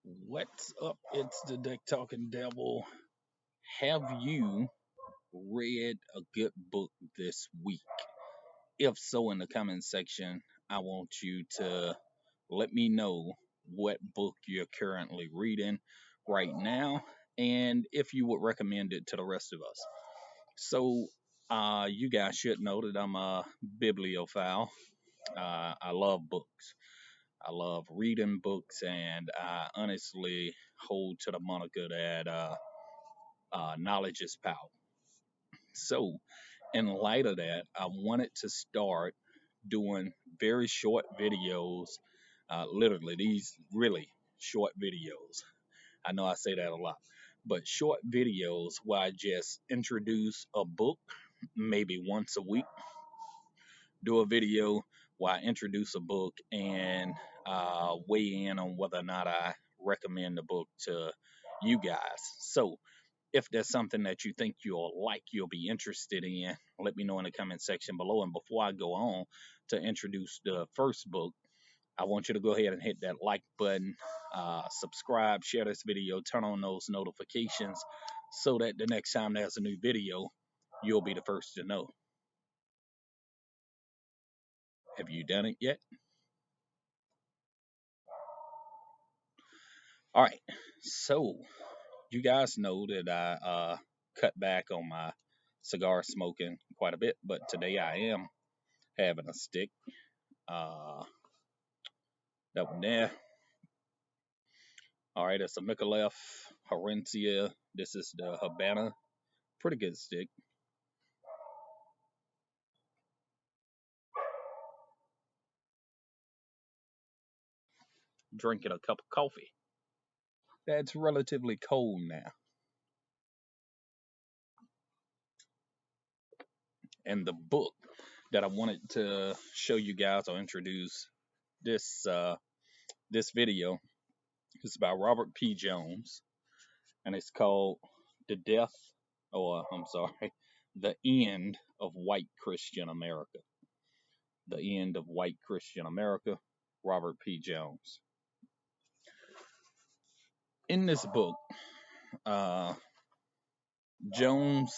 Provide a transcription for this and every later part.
What's up? It's the Deck Talking Devil. Have you read a good book this week? If so, in the comment section, I want you to let me know what book you're currently reading right now and if you would recommend it to the rest of us. So, you guys should know that I'm a bibliophile. I love books. I love reading books, and I honestly hold to the moniker that knowledge is power. So, in light of that, I wanted to start doing very short videos, literally, these really short videos. I know I say that a lot, but short videos where I just introduce a book maybe once a week, do a video where I introduce a book and weigh in on whether or not I recommend the book to you guys. So, if there's something that you think you'll be interested in, let me know in the comment section below. And before I go on to introduce the first book, I want you to go ahead and hit that like button, subscribe, share this video, turn on those notifications so that the next time there's a new video, you'll be the first to know. Have you done it yet? All right. So, you guys know that I cut back on my cigar smoking quite a bit, but today I am having a stick. Uh, that one there. All right, it's a Micallef Herencia. This is the Habana. Pretty good stick. Drinking a cup of coffee. That's relatively cold now. And the book that I wanted to show you guys or introduce this this video is by Robert P. Jones, and it's called The Death, or I'm sorry, The End of White Christian America. The End of White Christian America, Robert P. Jones. In this book, uh, Jones,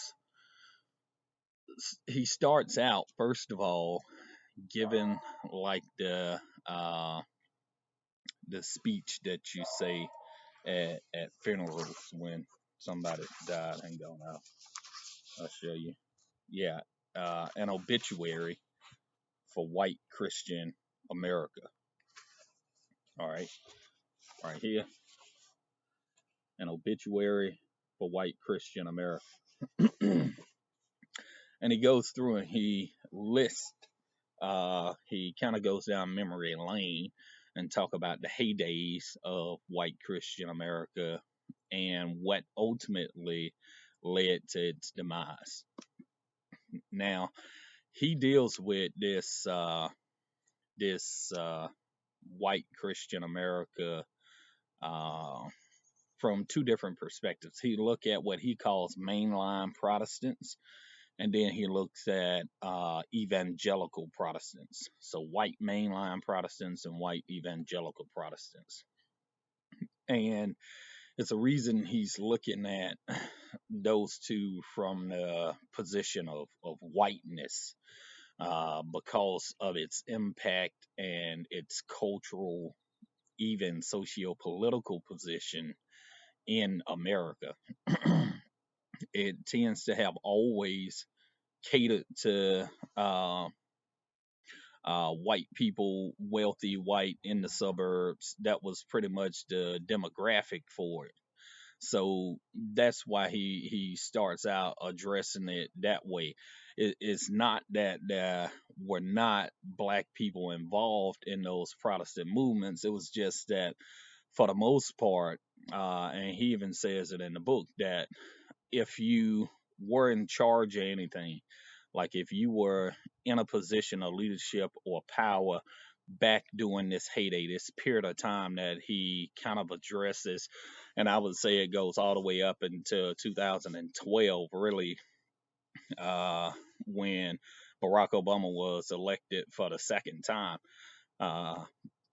he starts out first of all giving like the speech that you say at funerals when somebody died and gone out. I'll show you. Yeah, an obituary for white Christian America. All right, right here, an obituary for white Christian America. And he goes through and he lists, he kind of goes down memory lane and talk about the heydays of white Christian America and what ultimately led to its demise. Now, he deals with this white Christian America uh, from two different perspectives. He look at what he calls mainline Protestants, and then he looks at evangelical Protestants. So white mainline Protestants and white evangelical Protestants. And it's a reason he's looking at those two from the position of whiteness, because of its impact and its cultural, even socio-political position in America. It tends to have always catered to white people, wealthy white in the suburbs. That was pretty much the demographic for it. So that's why he starts out addressing it that way. It's not that there were not black people involved in those Protestant movements. It was just that for the most part, and he even says it in the book, that if you were in charge of anything, like if you were in a position of leadership or power back during this heyday, this period of time that he kind of addresses, and I would say it goes all the way up until 2012, really, uh, when Barack Obama was elected for the second time. Uh,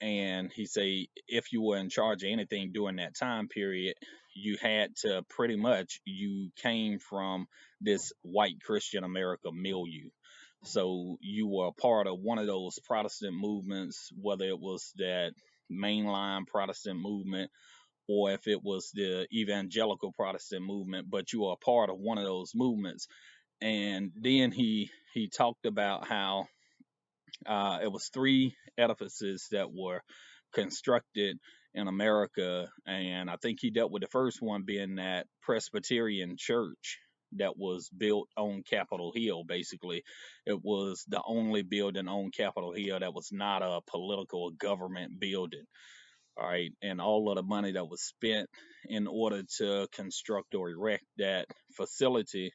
and he say if you were in charge of anything during that time period, you had to pretty much you came from this white Christian America milieu. So you were a part of one of those Protestant movements, whether it was that mainline Protestant movement or if it was the evangelical Protestant movement, but you were a part of one of those movements. And then he talked about how it was three edifices that were constructed in America, and I think he dealt with the first one being that Presbyterian church that was built on Capitol Hill. Basically, it was the only building on Capitol Hill that was not a political government building. All right, and all of the money that was spent in order to construct or erect that facility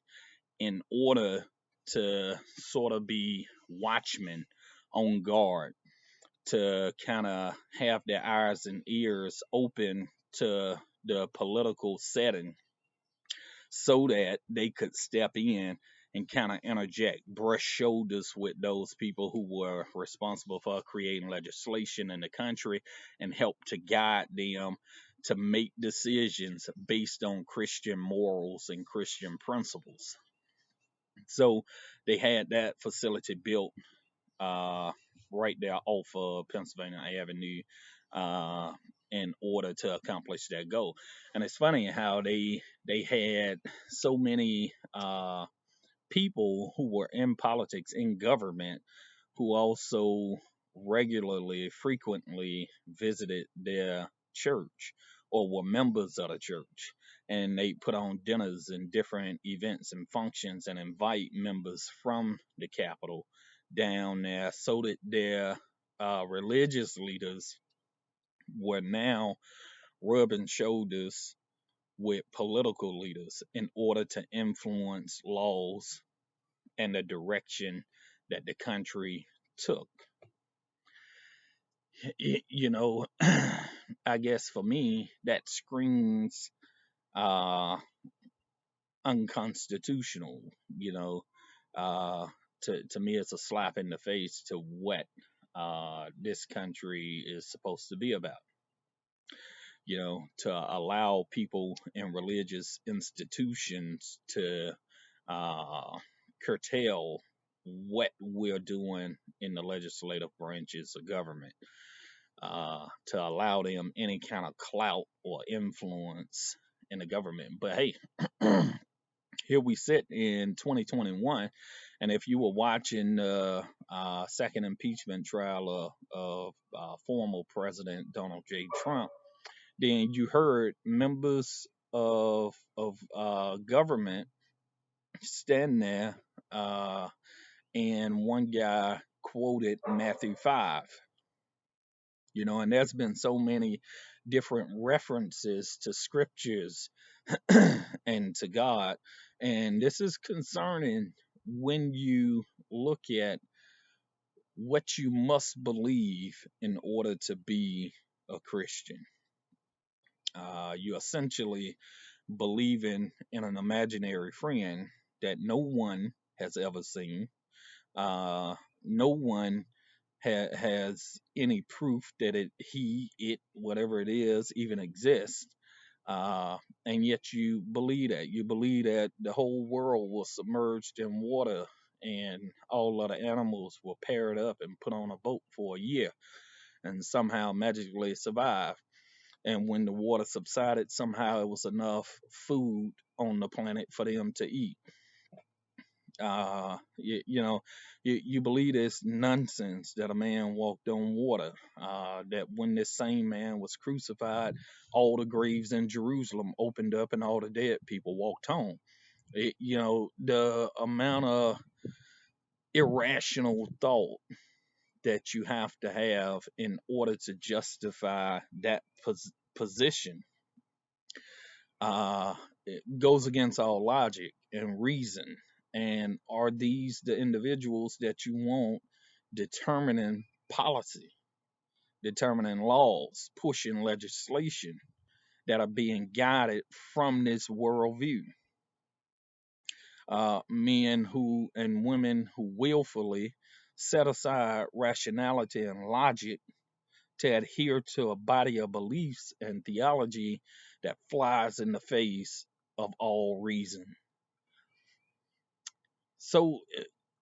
in order to sort of be watchmen on guard, to kind of have their eyes and ears open to the political setting so that they could step in and kind of interject, brush shoulders with those people who were responsible for creating legislation in the country and help to guide them to make decisions based on Christian morals and Christian principles. So they had that facility built uh, right there off of Pennsylvania Avenue uh, in order to accomplish that goal. And it's funny how they had so many people who were in politics in government who also regularly, frequently visited their church or were members of the church. And they put on dinners and different events and functions and invite members from the capital down there so that their religious leaders were now rubbing shoulders with political leaders in order to influence laws and the direction that the country took. You know, I guess for me, that screams uh, unconstitutional. You know, to me, it's a slap in the face to what this country is supposed to be about. You know, to allow people in religious institutions to uh, curtail what we're doing in the legislative branches of government, to allow them any kind of clout or influence in the government. But hey, here we sit in 2021, and if you were watching the second impeachment trial of former President Donald J. Trump, then you heard members of government stand there, uh, and one guy quoted Matthew 5. You know, and there's been so many different references to scriptures and to God, and this is concerning when you look at what you must believe in order to be a Christian. You essentially believing in an imaginary friend that no one has ever seen. No one has any proof that it, whatever it is, even exists. Uh, and yet you believe that. You believe that the whole world was submerged in water and all of the animals were paired up and put on a boat for a year and somehow magically survived. And when the water subsided, somehow it was enough food on the planet for them to eat. You know, you believe this nonsense that a man walked on water, that when this same man was crucified, all the graves in Jerusalem opened up and all the dead people walked home. You know, the amount of irrational thought that you have to have in order to justify that position uh, it goes against all logic and reason. And are these the individuals that you want determining policy, determining laws, pushing legislation that are being guided from this worldview? Men who and women who willfully set aside rationality and logic to adhere to a body of beliefs and theology that flies in the face of all reason. So,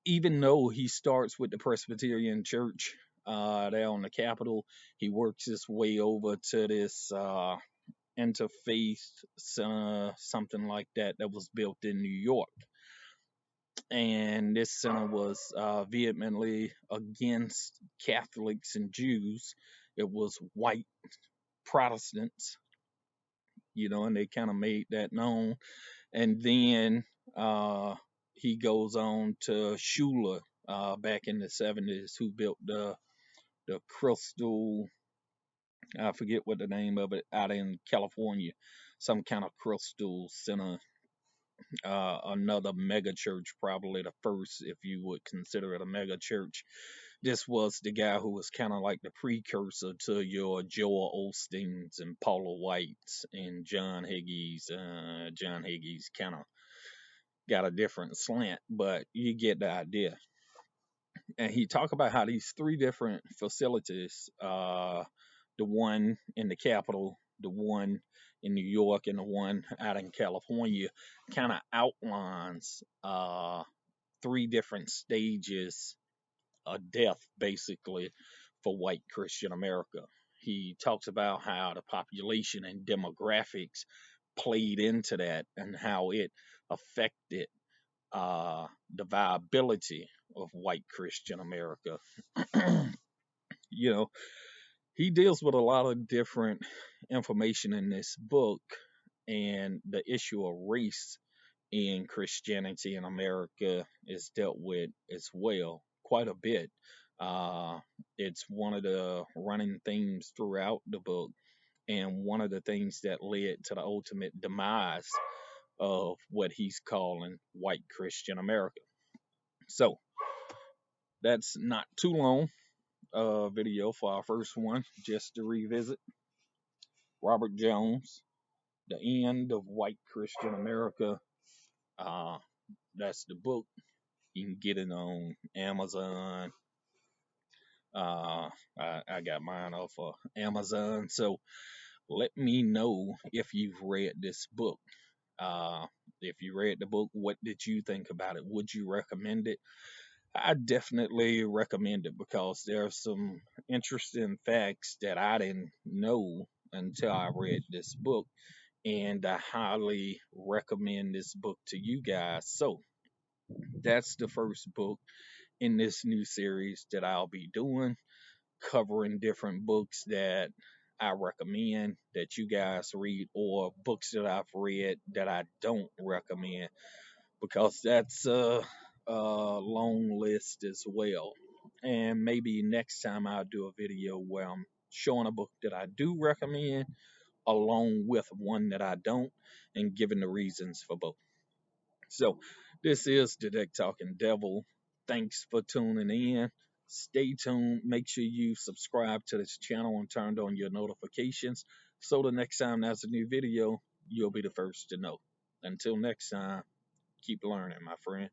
even though he starts with the Presbyterian Church there on the Capitol, he works his way over to this interfaith center, something like that, that was built in New York. And this center was vehemently against Catholics and Jews. It was white Protestants, and they kind of made that known. And then he goes on to Schuller back in the 70s, who built the Crystal, I forget what the name of it, out in California, some kind of Crystal Center, another mega church, probably the first, if you would consider it a mega church. This was the guy who was kind of like the precursor to your Joel Osteens and Paula Whites and John Hagee's. John Hagee's kind of got a different slant, but you get the idea. And he talked about how these three different facilities, the one in the capital, the one in New York, and the one out in California, kind of outlines three different stages of death, basically, for white Christian America. He talks about how the population and demographics played into that and how it affected the viability of white Christian America. you know, he deals with a lot of different information in this book, and the issue of race in Christianity in America is dealt with as well, quite a bit. Uh, it's one of the running themes throughout the book, and one of the things that led to the ultimate demise of what he's calling white Christian America. So that's not too long video for our first one, just to revisit Robert Jones, The End of White Christian America. Uh, that's the book. You can get it on Amazon. I got mine off of Amazon. So let me know if you've read this book. If you read the book, what did you think about it? Would you recommend it? I definitely recommend it because there are some interesting facts that I didn't know until I read this book, and I highly recommend this book to you guys. So that's the first book in this new series that I'll be doing, covering different books that I recommend that you guys read, or books that I've read that I don't recommend, because that's a long list as well. And maybe next time I'll do a video where I'm showing a book that I do recommend along with one that I don't, and giving the reasons for both. So this is the Deck Talking Devil. Thanks for tuning in. Stay tuned. Make sure you subscribe to this channel and turn on your notifications so the next time there's a new video, you'll be the first to know. Until next time, keep learning, my friend.